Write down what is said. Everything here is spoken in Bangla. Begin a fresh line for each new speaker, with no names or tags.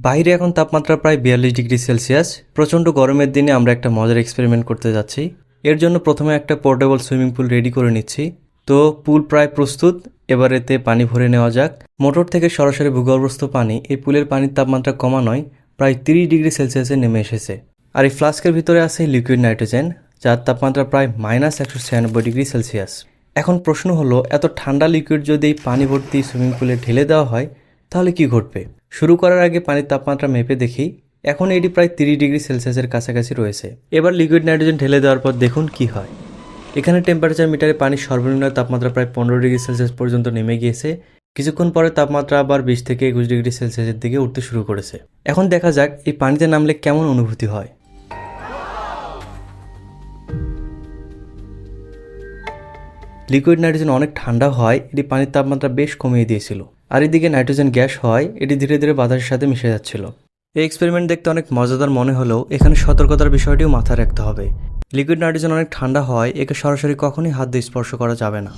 বাইরে এখন তাপমাত্রা প্রায় 42 ডিগ্রি সেলসিয়াস। প্রচণ্ড গরমের দিনে আমরা একটা মজার এক্সপেরিমেন্ট করতে যাচ্ছি। এর জন্য প্রথমে একটা পোর্টেবল সুইমিং পুল রেডি করে নিচ্ছি। তো পুল প্রায় প্রস্তুত, এবার এতে পানি ভরে নেওয়া যাক। মোটর থেকে সরাসরি ভূগর্ভস্থ পানি এই পুলের পানির তাপমাত্রা কমানোয় প্রায় 30 ডিগ্রি সেলসিয়াসে নেমে এসেছে। আর এই ফ্লাস্কের ভিতরে আছে লিকুইড নাইট্রোজেন, যার তাপমাত্রা প্রায় -196 ডিগ্রি সেলসিয়াস। এখন প্রশ্ন হলো, এত ঠান্ডা লিকুইড যদি এই পানি ভর্তি সুইমিং পুলে ঢেলে দেওয়া হয় তাহলে কি ঘটবে? শুরু করার আগে পানির তাপমাত্রা মেপে দেখি। এখন এটি প্রায় 30 ডিগ্রি সেলসিয়াসের কাছাকাছি রয়েছে। এবার লিকুইড নাইট্রোজেন ঢেলে দেওয়ার পর দেখুন কি হয়। এখানে টেম্পারেচার মিটারে পানির সর্বনিম্ন তাপমাত্রা প্রায় 15 ডিগ্রি সেলসিয়াস পর্যন্ত নেমে গিয়েছে। কিছুক্ষণ পরে তাপমাত্রা আবার 20 থেকে 21 ডিগ্রি সেলসিয়াসের দিকে উঠতে শুরু করেছে। এখন দেখা যাক এই পানিতে নামলে কেমন অনুভূতি হয়। লিকুইড নাইট্রোজেন অনেক ঠান্ডা হয়, এটি পানির তাপমাত্রা বেশ কমিয়ে দিয়েছিল। আর এদিকে নাইট্রোজেন গ্যাস হয়, এটি ধীরে ধীরে বাতাসের সাথে মিশে যাচ্ছিল। এই এক্সপেরিমেন্ট দেখতে অনেক মজাদার মনে হলেও এখানে সতর্কতার বিষয়টিও মাথায় রাখতে হবে। লিকুইড নাইট্রোজেন অনেক ঠান্ডা হয়, একে সরাসরি কখনোই হাত দিয়ে স্পর্শ করা যাবে না।